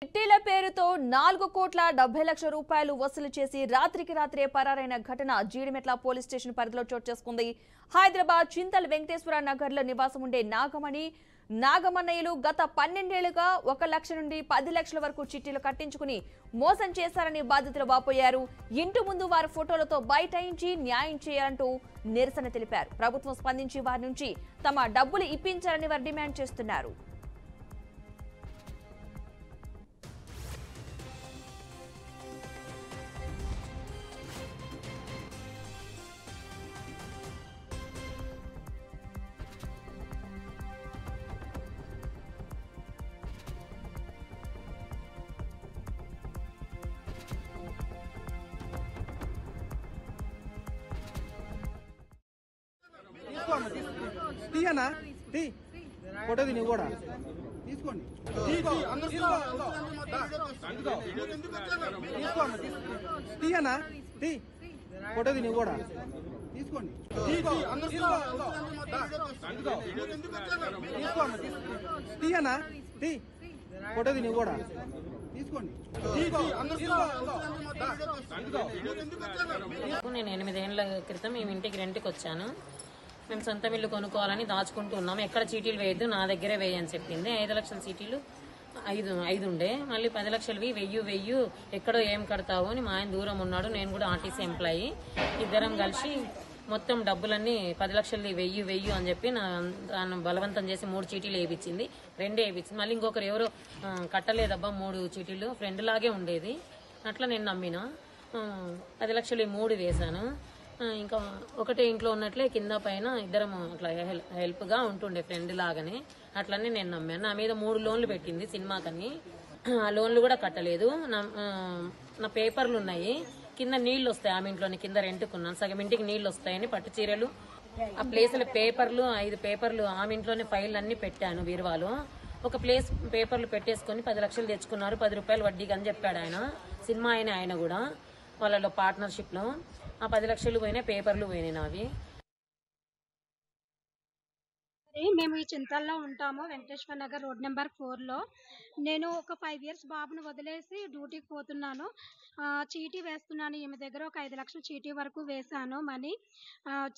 చిట్టీల పేరుతో 4,70,00,000 రూపాయలు వసూలు చేసి రాత్రికి రాత్రే పరారైన ఘటన జీడిమెట్ల పోలీస్ స్టేషన్ పరిధిలో చోటు చేసుకుంది. హైదరాబాద్ చింతల్ వెంకటేశ్వర నగర్ లో నివాసం ఉండే నాగమన్నయ్యలు గత 12 ఏళ్లుగా 1 లక్ష నుండి 10 లక్షల వరకు చిట్టీలు కట్టించుకుని మోసం చేశారని బాధితులు వాపోయారు. ఇంటి ముందు వారి ఫోటోలతో బైఠాయించి న్యాయం చేయాలంటూ నిరసన తెలిపారు. ప్రభుత్వం స్పందించి వారి నుంచి తమ డబ్బులు ఇప్పించాలని వారు డిమాండ్ చేస్తున్నారు. తీయనా తీ ఫోటో తిని కూడా తీసుకోండి తీయనా తీ ఫోటో తిని కూడా తీసుకోండి తీయనా తీ ఫోటో తిని కూడా తీసుకోండి. నేను 8 ఏళ్ల క్రితం మేము ఇంటికి రెంట్కి వచ్చాను. మేము సొంత ఇల్లు కొనుక్కోవాలని దాచుకుంటూ ఉన్నాము. ఎక్కడ చీటీలు వేయద్దు, నా దగ్గరే వేయని చెప్పింది. 5 లక్షల చీటీలు ఐదు ఉండే, మళ్ళీ 10 లక్షలవి వెయ్యి ఎక్కడో ఏం కడతావు అని మా ఆయన దూరం ఉన్నాడు. నేను కూడా ఆర్టీసీ ఎంప్లాయీ. ఇద్దరం కలిసి మొత్తం డబ్బులన్నీ 10 లక్షలది వెయ్యి అని చెప్పి నన్ను బలవంతం చేసి 3 చీటీలు వేయించింది. 2 వేయించింది. మళ్ళీ ఇంకొకరు ఎవరో కట్టలేదబ్బా 3 చీటీలు, ఫ్రెండ్ లాగే ఉండేది. అట్లా నేను నమ్మిన 10 లక్షలు 3 వేశాను. ఇంకా ఒకటే ఇంట్లో ఉన్నట్లే కింద పైన ఇద్దరం అట్లా హెల్ప్ గా ఉంటుండే, ఫ్రెండ్ లాగానే. అట్లనే నేను నమ్మాను. నా మీద 3 లోన్లు పెట్టింది సినిమాకని. ఆ లోన్లు కూడా కట్టలేదు. నా పేపర్లు ఉన్నాయి, కింద నీళ్లు వస్తాయి. ఆమె ఇంట్లోని కింద రెంట్కున్నాను, సగం ఇంటికి నీళ్లు వస్తాయని పట్టు చీరలు ఆ ప్లేసుల పేపర్లు 5 పేపర్లు ఆమె ఇంట్లోనే ఫైల్ అన్ని పెట్టాను బీరువాలో. ఒక ప్లేస్ పేపర్లు పెట్టేసుకుని 10 లక్షలు తెచ్చుకున్నారు, 10 రూపాయలు వడ్డీకి అని చెప్పాడు ఆయన. సినిమా ఆయన కూడా వాళ్ళలో పార్ట్నర్షిప్ లో. ఆ 10 లక్షలు పోయినాయి, పేపర్లు పోయినాయి నావి. మేము ఈ చింతల్లో ఉంటాము, వెంకటేశ్వర నగర్ రోడ్ నెంబర్ 4లో. నేను ఒక 5 ఇయర్స్ బాబును వదిలేసి డ్యూటీకి పోతున్నాను. చీటీ వేస్తున్నాను. ఈమె దగ్గర ఒక 5 లక్షల చీటీ వరకు వేశాను మనీ.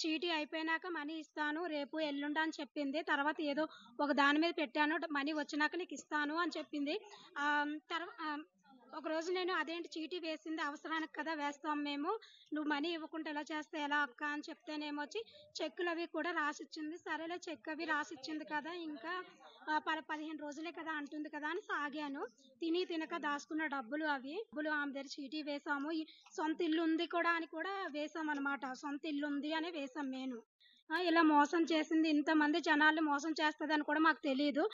చీటీ అయిపోయినాక మనీ ఇస్తాను రేపు ఎల్లుండి అని చెప్పింది. తర్వాత ఏదో ఒక దాని మీద పెట్టాను, మనీ వచ్చినాక నీకు ఇస్తాను అని చెప్పింది. ఒక రోజు నేను అదేంటి చీటీ వేసింది అవసరానికి కదా వేస్తాం మేము, నువ్వు మనీ ఇవ్వకుండా ఎలా చేస్తే ఎలా అక్క అని చెప్తేనేమో వచ్చి చెక్కులు అవి కూడా రాసిచ్చింది. సరేలే చెక్ అవి రాసిచ్చింది కదా, ఇంకా 15 రోజులే కదా అంటుంది కదా అని సాగాను. తినక దాచుకున్న డబ్బులు ఆమె దగ్గర చీటీ వేసాము. సొంత ఇల్లు ఉంది కూడా అని కూడా వేసాం అనమాట. సొంత ఇల్లు ఉంది అని వేసాం. నేను ఇలా మోసం చేసింది, ఇంతమంది జనాల్ని మోసం చేస్తుంది అని కూడా మాకు తెలియదు.